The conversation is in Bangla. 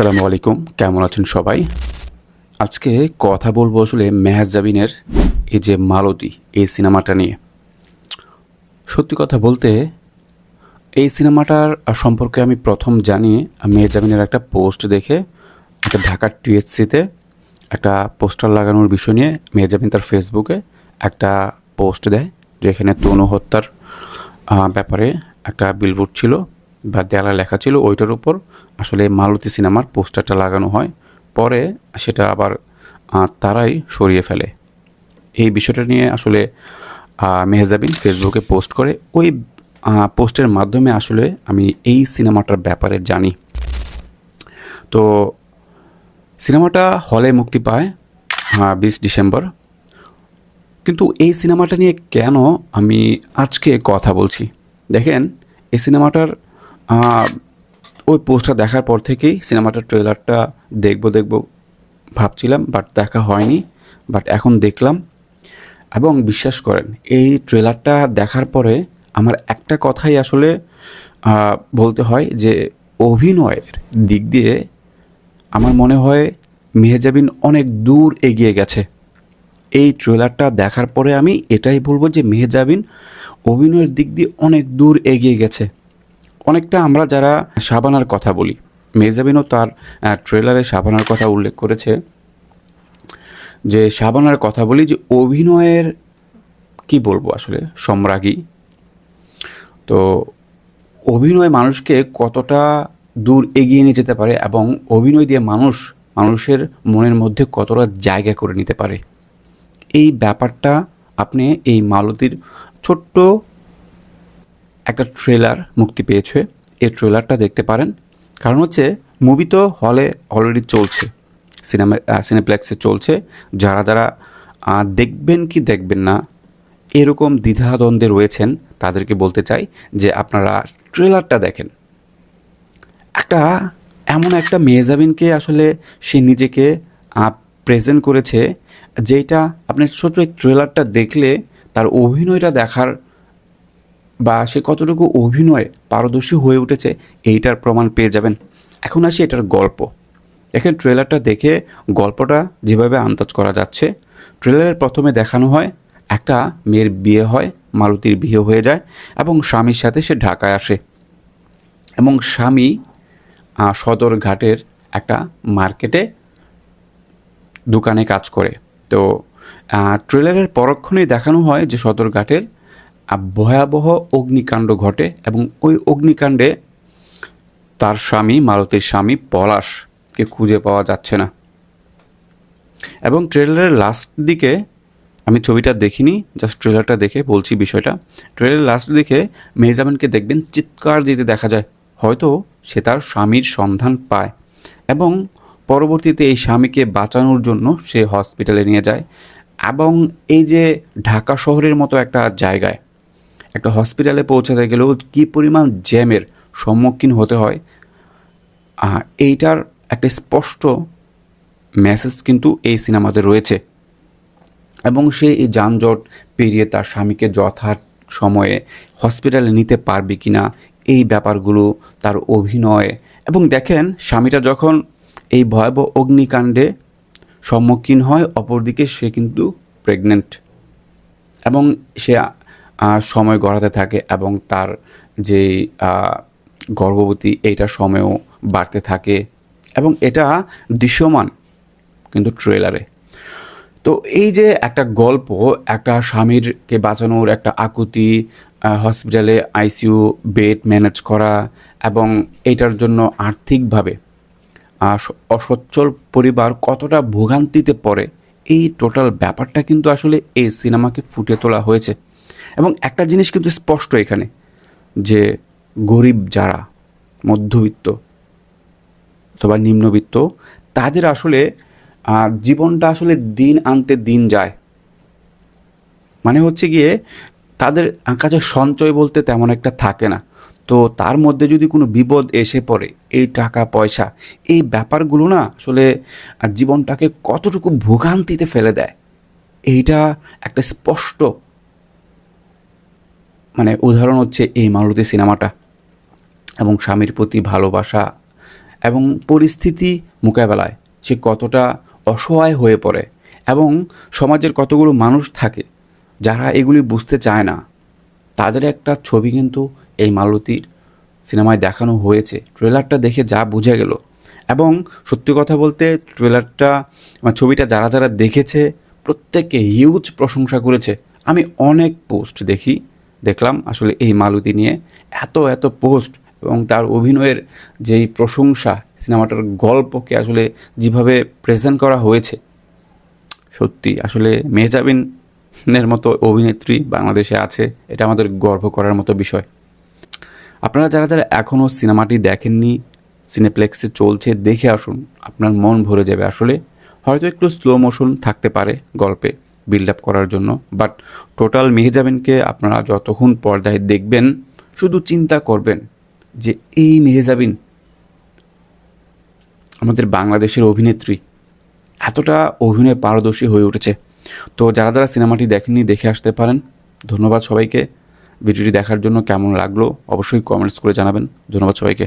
আসসালামু আলাইকুম, কেমন আছেন সবাই? আজকে কথা বলবো আসলে মেহজাবিনের এই যে মালতী এই সিনেমাটা নিয়ে। সত্যি কথা বলতে এই সিনেমাটার সম্পর্কে আমি প্রথম জানি মেহজাবিনের একটা পোস্ট দেখে। একটা ঢাকার টিএসসিতে একটা পোস্টার লাগানোর বিষয় নিয়ে মেহজাবিন তার ফেসবুকে একটা পোস্ট দেয়, যেখানে তনু হত্যার ব্যাপারে একটা বিলবোর্ড ছিল বা দেয়ালে লেখা ছিল, ওইটার উপর আসলে মালতী সিনেমার পোস্টারটা লাগানো হয়। পরে সেটা আবার তারাই সরিয়ে ফেলে। এই বিষয়টা নিয়ে আসলে মেহজাবিন ফেসবুকে পোস্ট করে। ওই পোস্টের মাধ্যমে আসলে আমি এই সিনেমাটার ব্যাপারে জানি। তো সিনেমাটা হলে মুক্তি পায় 20 ডিসেম্বর। কিন্তু এই সিনেমাটা নিয়ে কেন আমি আজকে কথা বলছি, দেখেন, এই সিনেমাটার ওই পোস্টটা দেখার পর থেকেই সিনেমাটার ট্রেলারটা দেখব ভাবছিলাম, বাট দেখা হয়নি। বাট এখন দেখলাম এবং বিশ্বাস করেন এই ট্রেলারটা দেখার পরে আমার একটা কথাই আসলে বলতে হয় যে অভিনয়ের দিক দিয়ে আমার মনে হয় মেহজাবিন অনেক দূর এগিয়ে গেছে। এই ট্রেলারটা দেখার পরে আমি এটাই বলবো যে মেহজাবিন অভিনয়ের দিক দিয়ে অনেক দূর এগিয়ে গেছে। অনেকটা আমরা যারা শাবানার কথা বলি, মেহজাবিনও তার ট্রেলারে শাবানার কথা উল্লেখ করেছে, যে শাবানার কথা বলি যে অভিনয়ের কি বলবো আসলে সম্রাজ্ঞী। তো অভিনয় মানুষকে কতটা দূর এগিয়ে নিয়ে যেতে পারে এবং অভিনয় দিয়ে মানুষের মনের মধ্যে কতটা জায়গা করে নিতে পারে, এই ব্যাপারটা আপনি এই মালতীর ছোট্ট একটা ট্রেলার মুক্তি পেয়েছে, এই ট্রেলারটা দেখতে পারেন। কারণ হচ্ছে মুভি তো হলে অলরেডি চলছে, সিনেপ্লেক্সে চলছে। যারা যারা দেখবেন কি দেখবেন না এরকম দ্বিধাদ্বন্দ্বে রয়েছেন তাদেরকে বলতে চাই যে আপনারা ট্রেলারটা দেখেন। একটা এমন একটা মেহজাবিনকে আসলে সে নিজেকে প্রেজেন্ট করেছে, যেটা আপনি ছোট্ট এই ট্রেলারটা দেখলে তার অভিনয়টা দেখার বা সে কতটুকু অভিনয়ে পারদর্শী হয়ে উঠেছে এইটার প্রমাণ পেয়ে যাবেন। এখন আসি এটার গল্প। দেখেন ট্রেলারটা দেখে গল্পটা যেভাবে আন্দাজ করা যাচ্ছে, ট্রেলারের প্রথমে দেখানো হয় একটা মেয়ের বিয়ে হয়, মালতীর বিয়ে হয়ে যায় এবং স্বামীর সাথে সে ঢাকায় আসে এবং স্বামী সদরঘাটের একটা মার্কেটে দোকানে কাজ করে। তো ট্রেলারের পরক্ষণেই দেখানো হয় যে সদরঘাটের ভয়াবহ অগ্নিকাণ্ড ঘটে এবং ওই অগ্নিকাণ্ডে তার স্বামী, মালতীর স্বামী পলাশকে খুঁজে পাওয়া যাচ্ছে না। এবং ট্রেলারের লাস্ট দিকে, আমি ছবিটা দেখিনি, জাস্ট ট্রেলারটা দেখে বলছি বিষয়টা। ট্রেলারের লাস্ট দিকে মেহজাবিনকে দেখবেন চিৎকার দিতে দেখা যায়, হয়তো সে তার স্বামীর সন্ধান পায় এবং পরবর্তীতে এই স্বামীকে বাঁচানোর জন্য সে হসপিটালে নিয়ে যায়। এবং এই যে ঢাকা শহরের মতো একটা জায়গায় একটা হসপিটালে পৌঁছাতে গেলেও কী পরিমাণ জ্যামের সম্মুখীন হতে হয়, এইটার একটা স্পষ্ট মেসেজ কিন্তু এই সিনেমাতে রয়েছে। এবং সে এই যানজট পেরিয়ে তার স্বামীকে যথা সময়ে হসপিটালে নিতে পারবে কি না, এই ব্যাপারগুলো, তার অভিনয়। এবং দেখেন স্বামীটা যখন এই ভয়াবহ অগ্নিকাণ্ডে সম্মুখীন হয়, অপরদিকে সে কিন্তু প্রেগনেন্ট এবং সে সময় গড়াতে থাকে এবং তার যে গর্ভবতী এইটার সময়ও বাড়তে থাকে এবং এটা দৃশ্যমান কিন্তু ট্রেলারে। তো এই যে একটা গল্প, একটা স্বামীরকে বাঁচানোর একটা আকুতি, হসপিটালে আইসিইউ বেড ম্যানেজ করা এবং এইটার জন্য আর্থিকভাবে অসচ্ছল পরিবার কতটা ভোগান্তিতে পড়ে, এই টোটাল ব্যাপারটা কিন্তু আসলে এই সিনেমাকে ফুটিয়ে তোলা হয়েছে। এবং একটা জিনিস কিন্তু স্পষ্ট এখানে, যে গরিব যারা, মধ্যবিত্ত অথবা নিম্নবিত্ত, তাদের আসলে জীবনটা আসলে দিন আনতে দিন যায়। মানে হচ্ছে গিয়ে তাদের কাছে সঞ্চয় বলতে তেমন একটা থাকে না। তো তার মধ্যে যদি কোনো বিপদ এসে পড়ে, এই টাকা পয়সা, এই ব্যাপারগুলো না আসলে জীবনটাকে কতটুকু ভোগান্তিতে ফেলে দেয়, এইটা একটা স্পষ্ট উদাহরণ হচ্ছে এই মালতী সিনেমাটা। এবং স্বামীর প্রতি ভালোবাসা এবং পরিস্থিতি মোকাবেলায় সে কতটা অসহায় হয়ে পড়ে এবং সমাজের কতগুলো মানুষ থাকে যারা এগুলি বুঝতে চায় না, তাদের একটা ছবি কিন্তু এই মালতীর সিনেমায় দেখানো হয়েছে। ট্রেলারটা দেখে যা বোঝা গেল, এবং সত্যি কথা বলতে ট্রেলারটা ছবিটা যারা যারা দেখেছে প্রত্যেককে হিউজ প্রশংসা করেছে। আমি অনেক পোস্ট দেখলাম আসলে এই মালতী নিয়ে, এত এত পোস্ট, এবং তার অভিনয়ের যেই প্রশংসা, সিনেমাটার গল্পকে আসলে যেভাবে প্রেজেন্ট করা হয়েছে, সত্যি আসলে মেহজাবিনের মতো অভিনেত্রী বাংলাদেশে আছে, এটা আমাদের গর্ব করার মতো বিষয়। আপনারা যারা যারা এখনও সিনেমাটি দেখেননি, সিনেপ্লেক্সে চলছে, দেখে আসুন, আপনার মন ভরে যাবে। আসলে হয়তো একটু স্লো মোশন থাকতে পারে গল্পে বিল্ড আপ করার জন্য, বাট টোটাল মেহজাবিনকে আপনারা যতক্ষণ পর্দায় দেখবেন শুধু চিন্তা করবেন যে এই মেহজাবিন আমাদের বাংলাদেশের অভিনেত্রী এতটা অভিনয়ে পারদর্শী হয়ে উঠেছে। তো যারা যারা সিনেমাটি দেখেননি দেখে আসতে পারেন। ধন্যবাদ সবাইকে। ভিডিওটি দেখার জন্য কেমন লাগলো অবশ্যই কমেন্টস করে জানাবেন। ধন্যবাদ সবাইকে।